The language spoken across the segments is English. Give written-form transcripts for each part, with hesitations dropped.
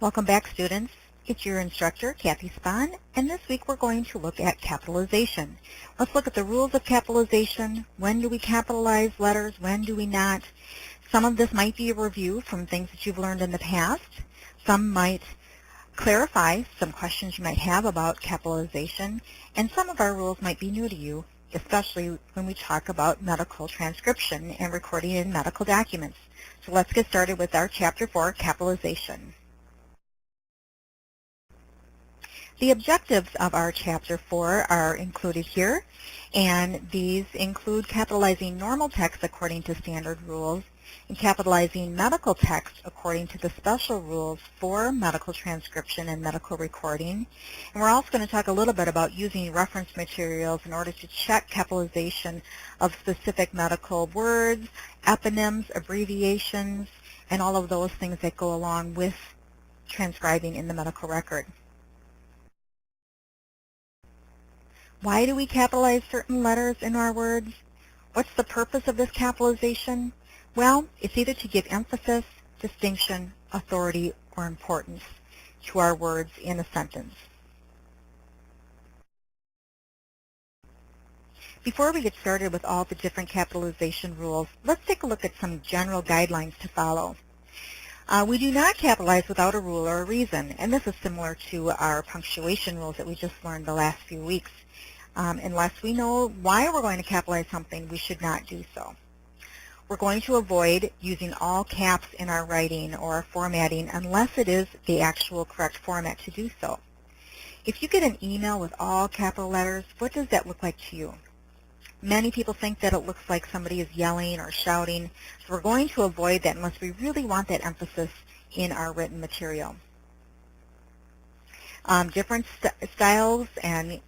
Welcome back, students. It's your instructor, Kathy Spahn, and this week we're going to look at capitalization. Let's look at the rules of capitalization. When do we capitalize letters? When do we not? Some of this might be a review from things that you've learned in the past. Some might clarify some questions you might have about capitalization, and some of our rules might be new to you, especially when we talk about medical transcription and recording in medical documents. So let's get started with our Chapter 4, Capitalization. The objectives of our Chapter 4 are included here, and these include capitalizing normal text according to standard rules and capitalizing medical text according to the special rules for medical transcription and medical recording. And we're also going to talk a little bit about using reference materials in order to check capitalization of specific medical words, eponyms, abbreviations, and all of those things that go along with transcribing in the medical record. Why do we capitalize certain letters in our words? What's the purpose of this capitalization? Well, it's either to give emphasis, distinction, authority, or importance to our words in a sentence. Before we get started with all the different capitalization rules, let's take a look at some general guidelines to follow. We do not capitalize without a rule or a reason, and this is similar to our punctuation rules that we just learned the last few weeks. Unless we know why we're going to capitalize something, we should not do so. We're going to avoid using all caps in our writing or formatting unless it is the actual correct format to do so. If you get an email with all capital letters, what does that look like to you? Many people think that it looks like somebody is yelling or shouting, so we're going to avoid that unless we really want that emphasis in our written material. Different styles and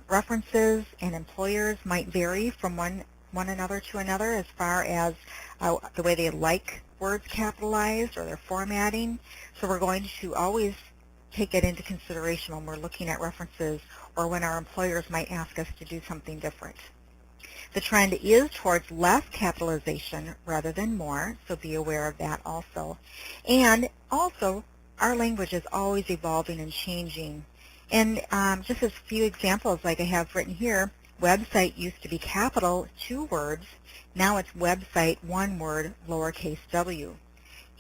references and employers might vary from one another to another as far as the way they like words capitalized or their formatting. So we're going to always take it into consideration when we're looking at references or when our employers might ask us to do something different. The trend is towards less capitalization rather than more, so be aware of that also. And also, our language is always evolving and changing. And just as a few examples like I have written here, website used to be capital, 2 words. Now it's website, 1 word, lowercase w.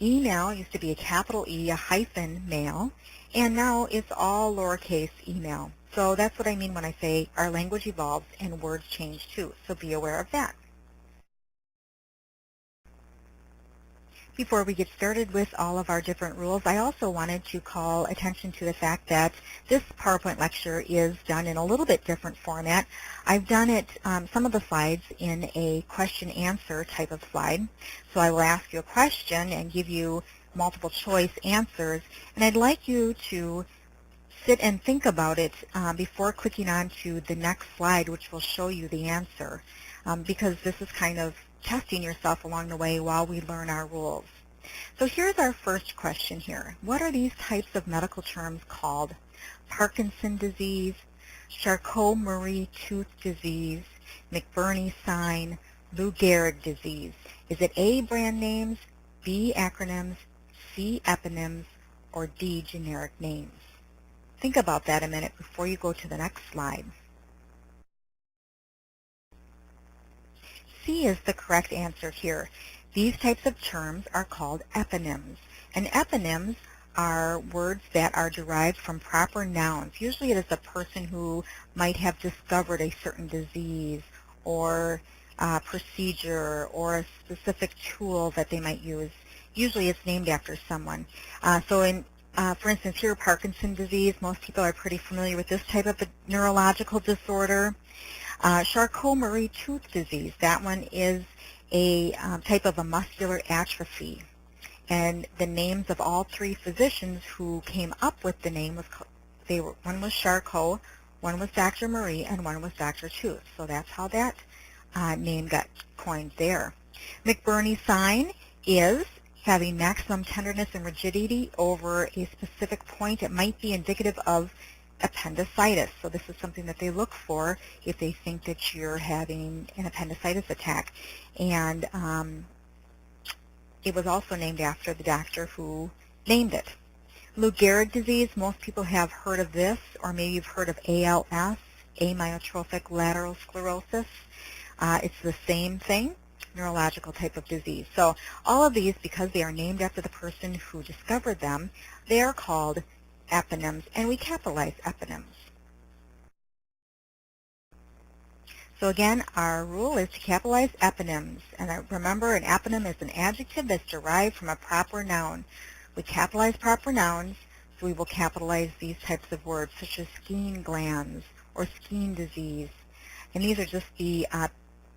Email used to be a capital E, a hyphen, mail, and now it's all lowercase email. So that's what I mean when I say our language evolves and words change too, so be aware of that. Before we get started with all of our different rules, I also wanted to call attention to the fact that this PowerPoint lecture is done in a little bit different format. I've done it, some of the slides, in a question-answer type of slide. So I will ask you a question and give you multiple choice answers, and I'd like you to sit and think about it before clicking on to the next slide, which will show you the answer, because this is kind of testing yourself along the way while we learn our rules. So here's our first question here. What are these types of medical terms called? Parkinson disease, Charcot-Marie tooth disease, McBurney sign, Lou Gehrig disease. Is it A, brand names, B, acronyms, C, eponyms, or D, generic names? Think about that a minute before you go to the next slide. C is the correct answer here. These types of terms are called eponyms. And eponyms are words that are derived from proper nouns. Usually it is a person who might have discovered a certain disease or procedure or a specific tool that they might use. Usually it's named after someone. For instance, here, Parkinson disease, most people are pretty familiar with this type of a neurological disorder. Charcot-Marie tooth disease, that one is a type of a muscular atrophy. And the names of all 3 physicians who came up with the name, one was Charcot, one was Dr. Marie, and one was Dr. Tooth. So that's how that name got coined there. McBurney sign is having maximum tenderness and rigidity over a specific point. It might be indicative of appendicitis. So this is something that they look for if they think that you're having an appendicitis attack. And it was also named after the doctor who named it. Lou Gehrig's disease, most people have heard of this, or maybe you've heard of ALS, amyotrophic lateral sclerosis. It's the same thing, neurological type of disease. So all of these, because they are named after the person who discovered them, they are called eponyms, and we capitalize eponyms. So again, our rule is to capitalize eponyms. And remember, an eponym is an adjective that's derived from a proper noun. We capitalize proper nouns, so we will capitalize these types of words, such as skin glands or skin disease. And these are just the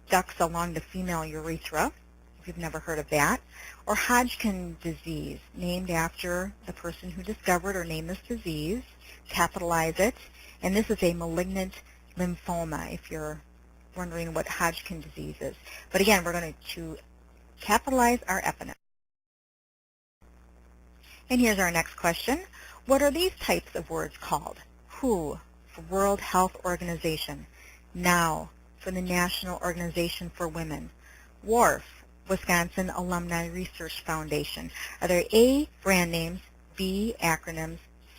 ducts along the female urethra, if you've never heard of that. Or Hodgkin disease, named after the person who discovered or named this disease. Capitalize it. And this is a malignant lymphoma, if you're wondering what Hodgkin disease is. But again, we're going to capitalize our eponym. And here's our next question. What are these types of words called? WHO, for World Health Organization. NOW, for the National Organization for Women. WARF, Wisconsin Alumni Research Foundation. Are there A, brand names, B, acronyms,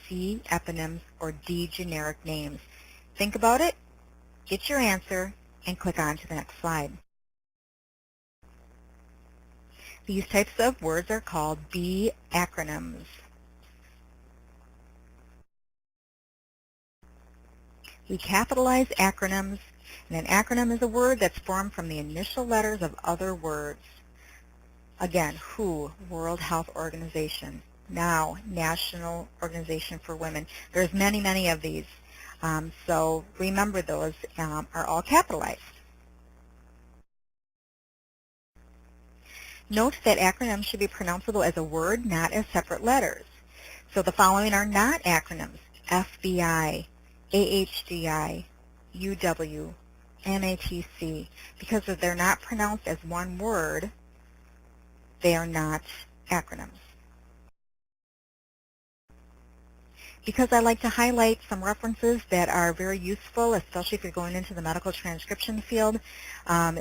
C, eponyms, or D, generic names? Think about it, get your answer, and click on to the next slide. These types of words are called B acronyms. We capitalize acronyms, and an acronym is a word that's formed from the initial letters of other words. Again, WHO, World Health Organization. NOW, National Organization for Women. There's many, many of these. So remember those are all capitalized. Note that acronyms should be pronounceable as a word, not as separate letters. So the following are not acronyms: FBI, AHDI, UW, MATC. Because if they're not pronounced as one word, they are not acronyms. Because I like to highlight some references that are very useful, especially if you're going into the medical transcription field.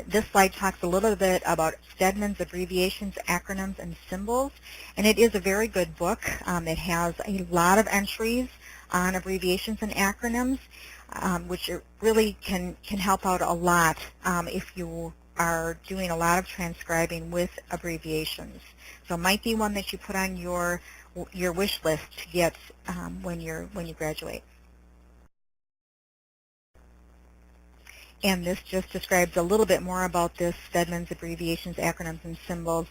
This slide talks a little bit about Stedman's Abbreviations, Acronyms, and Symbols, and it is a very good book. It has a lot of entries on abbreviations and acronyms, which really can help out a lot if you are doing a lot of transcribing with abbreviations. So it might be one that you put on your wish list to get when you graduate. And this just describes a little bit more about this Stedman's Abbreviations, Acronyms, and Symbols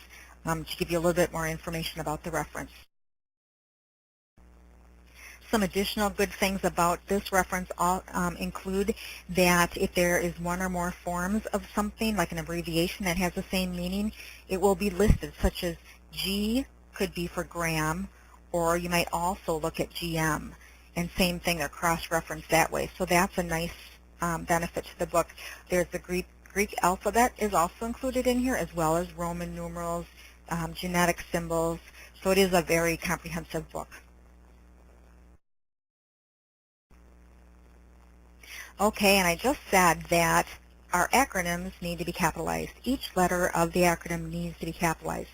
to give you a little bit more information about the reference. Some additional good things about this reference include that if there is one or more forms of something, like an abbreviation that has the same meaning, it will be listed, such as G could be for gram, or you might also look at GM, and same thing, they're cross-referenced that way. So that's a nice benefit to the book. There's the Greek alphabet is also included in here, as well as Roman numerals, genetic symbols, so it is a very comprehensive book. Okay, and I just said that our acronyms need to be capitalized. Each letter of the acronym needs to be capitalized.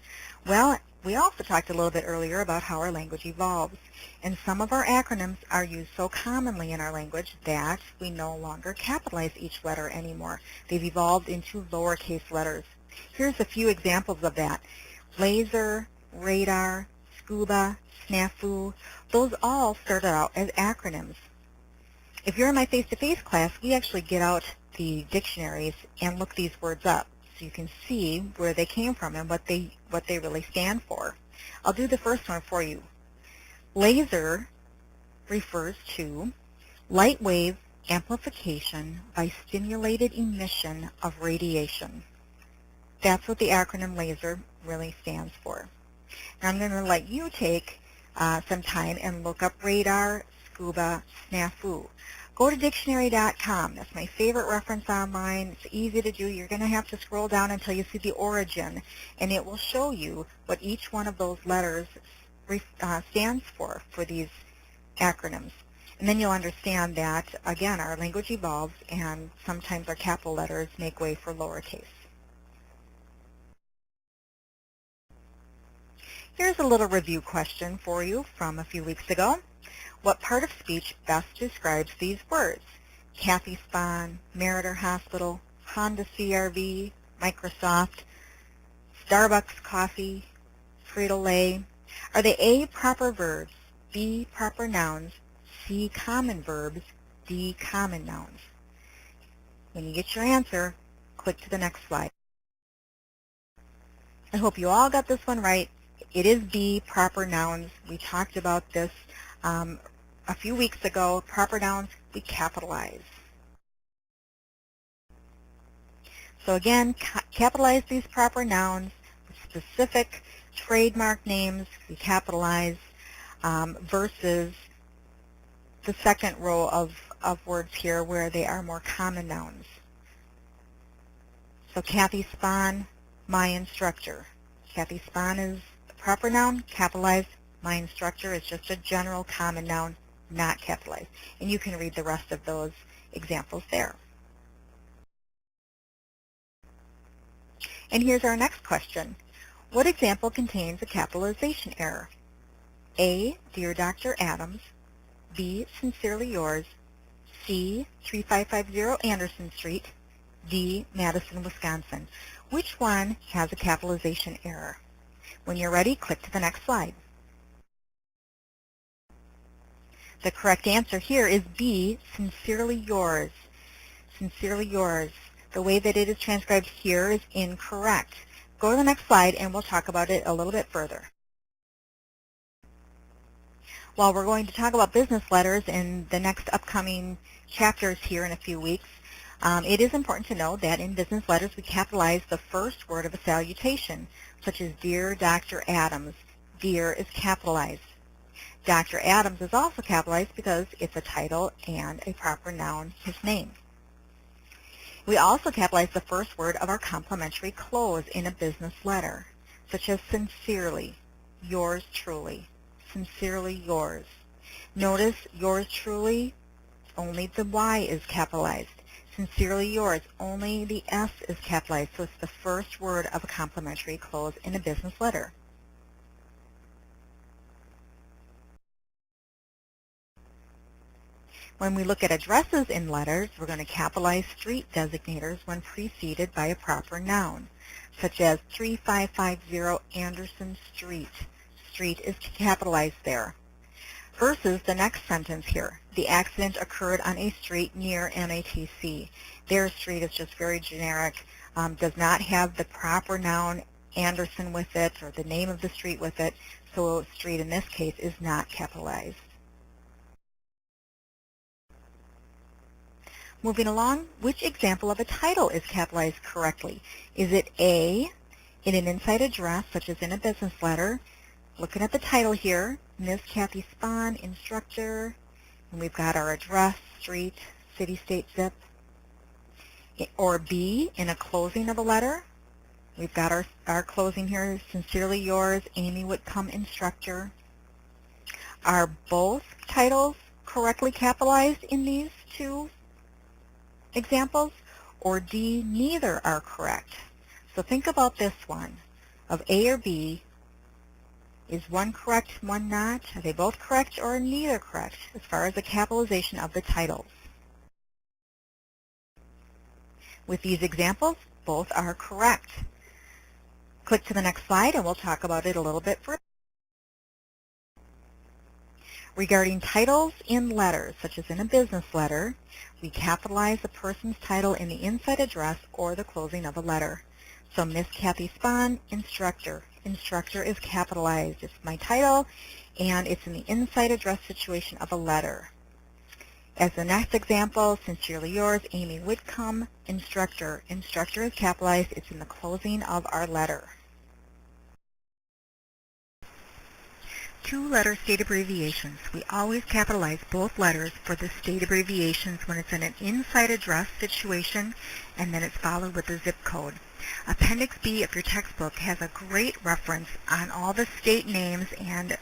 Well, we also talked a little bit earlier about how our language evolves, and some of our acronyms are used so commonly in our language that we no longer capitalize each letter anymore. They've evolved into lowercase letters. Here's a few examples of that. Laser, radar, scuba, snafu, those all started out as acronyms. If you're in my face-to-face class, we actually get out the dictionaries and look these words up so you can see where they came from and what they really stand for. I'll do the first one for you. Laser refers to light wave amplification by stimulated emission of radiation. That's what the acronym LASER really stands for. Now I'm going to let you take some time and look up radar, scuba, snafu. Go to dictionary.com. That's my favorite reference online. It's easy to do. You're going to have to scroll down until you see the origin, and it will show you what each one of those letters stands for these acronyms. And then you'll understand that, again, our language evolves, and sometimes our capital letters make way for lowercase. Here's a little review question for you from a few weeks ago. What part of speech best describes these words? Kathy Spahn, Meriter Hospital, Honda CRV, Microsoft, Starbucks coffee, Frito-Lay. Are they A, proper verbs, B, proper nouns, C, common verbs, D, common nouns? When you get your answer, click to the next slide. I hope you all got this one right. It is B, proper nouns. We talked about this a few weeks ago. Proper nouns, we capitalize. So again, capitalize these proper nouns. Specific trademark names, we capitalize, versus the second row of words here where they are more common nouns. So Kathy Spahn, my instructor. Kathy Spahn is the proper noun, capitalized. My instructor is just a general common noun, not capitalized. And you can read the rest of those examples there. And here's our next question. What example contains a capitalization error? A, Dear Dr. Adams. B, Sincerely Yours. C, 3550 Anderson Street. D, Madison, Wisconsin. Which one has a capitalization error? When you're ready, click to the next slide. The correct answer here is B, Sincerely Yours. Sincerely Yours. The way that it is transcribed here is incorrect. Go to the next slide and we'll talk about it a little bit further. While we're going to talk about business letters in the next upcoming chapters here in a few weeks, it is important to know that in business letters we capitalize the first word of a salutation, such as Dear Dr. Adams. Dear is capitalized. Dr. Adams is also capitalized because it's a title and a proper noun, his name. We also capitalize the first word of our complimentary close in a business letter, such as sincerely, yours truly, sincerely yours. Notice yours truly, only the Y is capitalized. Sincerely yours, only the S is capitalized, so it's the first word of a complimentary close in a business letter. When we look at addresses in letters, we're going to capitalize street designators when preceded by a proper noun, such as 3550 Anderson Street. Street is capitalized there. Versus the next sentence here. The accident occurred on a street near NATC. Their street is just very generic, does not have the proper noun Anderson with it or the name of the street with it, so street in this case is not capitalized. Moving along, which example of a title is capitalized correctly? Is it A, in an inside address, such as in a business letter? Looking at the title here, Ms. Kathy Spahn, instructor, and we've got our address, street, city, state, zip. Or B, in a closing of a letter, we've got our closing here, Sincerely Yours, Amy Whitcomb, instructor. Are both titles correctly capitalized in these two examples? Or D, neither are correct? So think about this one. Of A or B, is one correct, one not? Are they both correct or neither correct as far as the capitalization of the titles? With these examples, both are correct. Click to the next slide and we'll talk about it a little bit further. Regarding titles in letters, such as in a business letter, we capitalize the person's title in the inside address or the closing of a letter. So Miss Kathy Spahn, instructor. Instructor is capitalized. It's my title, and it's in the inside address situation of a letter. As the next example, Sincerely Yours, Amy Whitcomb, instructor. Instructor is capitalized. It's in the closing of our letter. Two-letter state abbreviations. We always capitalize both letters for the state abbreviations when it's in an inside address situation, and then it's followed with a zip code. Appendix B of your textbook has a great reference on all the state names and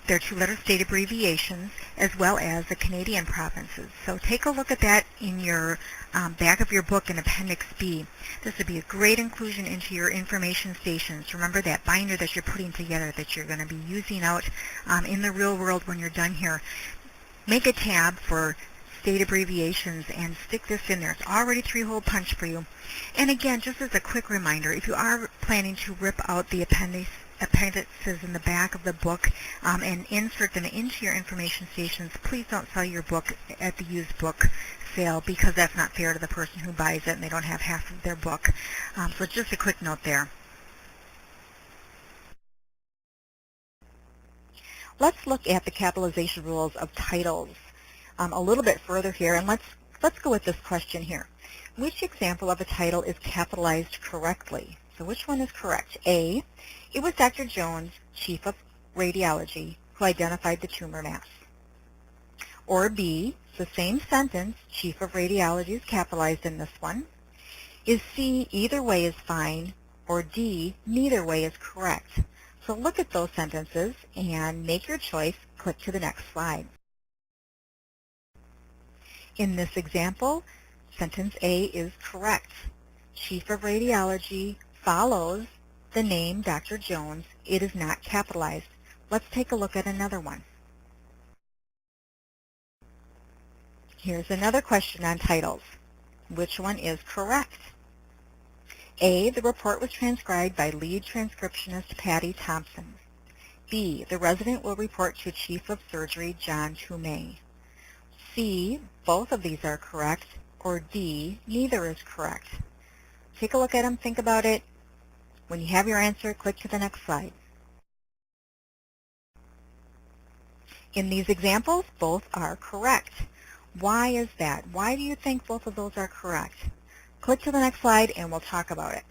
They're two-letter state abbreviations as well as the Canadian provinces. So take a look at that in your back of your book in Appendix B. This would be a great inclusion into your information stations. Remember that binder that you're putting together that you're going to be using out in the real world when you're done here. Make a tab for state abbreviations and stick this in there. It's already 3-hole punch for you. And again, just as a quick reminder, if you are planning to rip out the appendices in the back of the book and insert them into your information stations, please don't sell your book at the used book sale because that's not fair to the person who buys it and they don't have half of their book. So just a quick note there. Let's look at the capitalization rules of titles a little bit further here, and let's go with this question here. Which example of a title is capitalized correctly? So which one is correct? A, it was Dr. Jones, Chief of Radiology, who identified the tumor mass. Or B, the same sentence, Chief of Radiology is capitalized in this one. Is C, either way is fine, or D, neither way is correct? So look at those sentences and make your choice. Click to the next slide. In this example, sentence A is correct. Chief of Radiology follows the name Dr. Jones. It is not capitalized. Let's take a look at another one. Here's another question on titles. Which one is correct? A, the report was transcribed by lead transcriptionist Patty Thompson. B, the resident will report to Chief of Surgery John Toomey. C, both of these are correct, or D, neither is correct. Take a look at them, think about it. When you have your answer, click to the next slide. In these examples, both are correct. Why is that? Why do you think both of those are correct? Click to the next slide and we'll talk about it.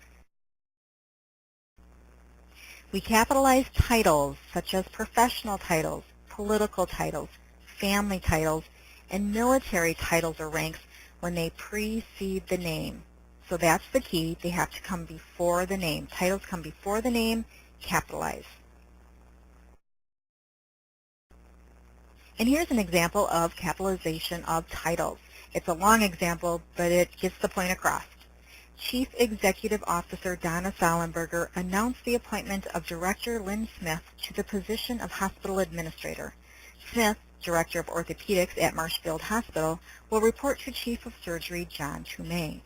We capitalize titles such as professional titles, political titles, family titles, and military titles or ranks when they precede the name. So that's the key. They have to come before the name. Titles come before the name, capitalize. And here's an example of capitalization of titles. It's a long example, but it gets the point across. Chief Executive Officer Donna Sollenberger announced the appointment of Director Lynn Smith to the position of Hospital Administrator. Smith, Director of Orthopedics at Marshfield Hospital, will report to Chief of Surgery John Toomey.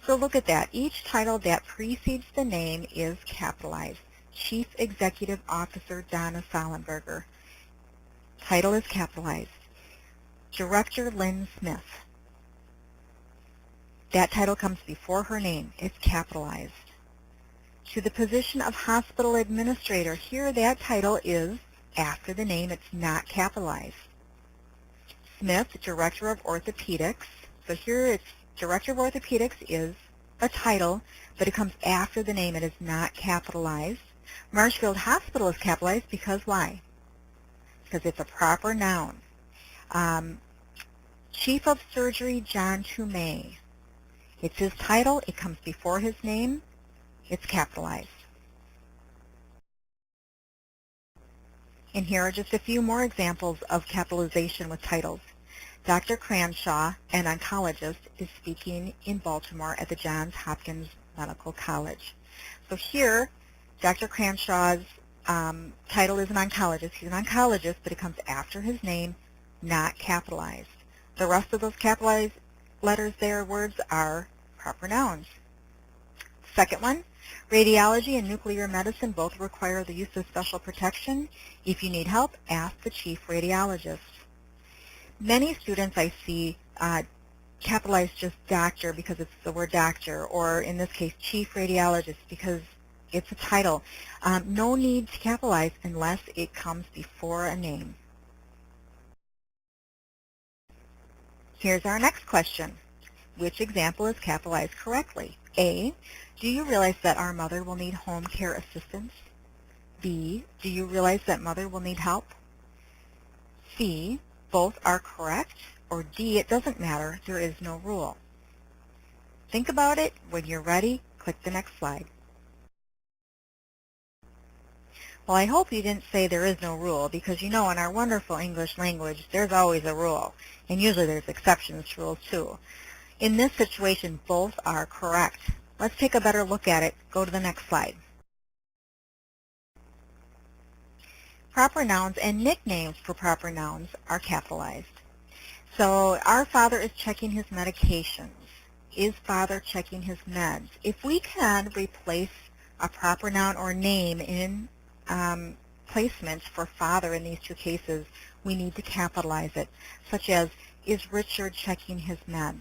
So look at that. Each title that precedes the name is capitalized. Chief Executive Officer Donna Sollenberger. Title is capitalized. Director Lynn Smith. That title comes before her name. It's capitalized. To the position of Hospital Administrator. Here that title is after the name. It's not capitalized. Smith, Director of Orthopedics. So here it's Director of Orthopedics is a title, but it comes after the name. It is not capitalized. Marshfield Hospital is capitalized because why? Because it's a proper noun. Chief of Surgery John Toomey. It's his title. It comes before his name. It's capitalized. And here are just a few more examples of capitalization with titles. Dr. Cranshaw, an oncologist, is speaking in Baltimore at the Johns Hopkins Medical College. So here, Dr. Cranshaw's title is an oncologist. He's an oncologist, but it comes after his name, not capitalized. The rest of those capitalized letters there, words, are proper nouns. Second one, radiology and nuclear medicine both require the use of special protection. If you need help, ask the chief radiologist. Many students I see capitalize just doctor because it's the word doctor, or in this case, chief radiologist because it's a title. No need to capitalize unless it comes before a name. Here's our next question. Which example is capitalized correctly? A, do you realize that our mother will need home care assistance? B, do you realize that mother will need help? C, both are correct. Or D, it doesn't matter, there is no rule. Think about it. When you're ready, click the next slide. Well, I hope you didn't say there is no rule, because in our wonderful English language, there's always a rule, and usually there's exceptions to rules too. In this situation, both are correct. Let's take a better look at it. Go to the next slide. Proper nouns and nicknames for proper nouns are capitalized. So our father is checking his medications. Is father checking his meds? If we can replace a proper noun or name in placements for father in these two cases, we need to capitalize it, such as, is Richard checking his meds?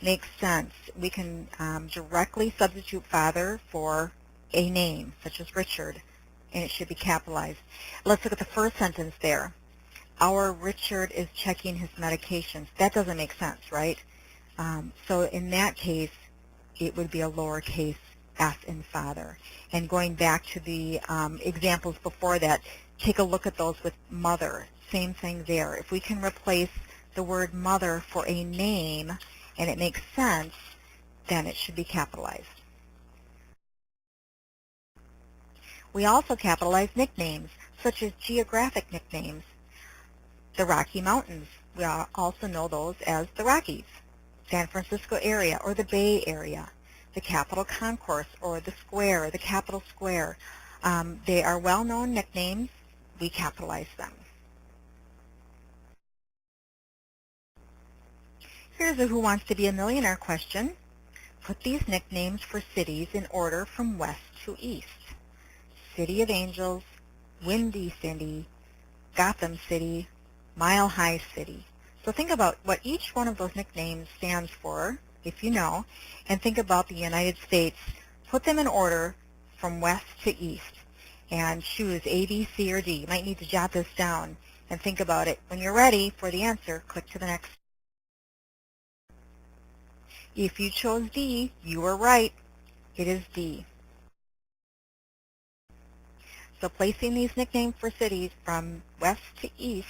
Makes sense. We can directly substitute father for a name, such as Richard, and it should be capitalized. Let's look at the first sentence there. Our Richard is checking his medications. That doesn't make sense, right? So in that case, it would be a lowercase f in father. And going back to the examples before that, take a look at those with mother. Same thing there. If we can replace the word mother for a name and it makes sense, then it should be capitalized. We also capitalize nicknames, such as geographic nicknames. The Rocky Mountains, we also know those as the Rockies. San Francisco area or the Bay Area. The Capitol Concourse or the Square, the Capitol Square. They are well-known nicknames. We capitalize them. Here's a Who Wants to Be a Millionaire question. Put these nicknames for cities in order from west to east. City of Angels, Windy City, Gotham City, Mile High City. So think about what each one of those nicknames stands for, if you know, and think about the United States. Put them in order from west to east and choose A, B, C, or D. You might need to jot this down and think about it. When you're ready for the answer, click to the next. If you chose D, you were right. It is D. So placing these nicknames for cities from west to east,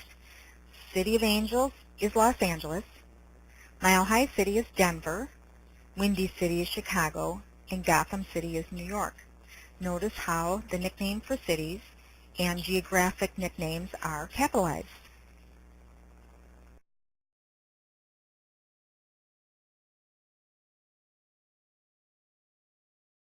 City of Angels is Los Angeles, Mile High City is Denver, Windy City is Chicago, and Gotham City is New York. Notice how the nickname for cities and geographic nicknames are capitalized.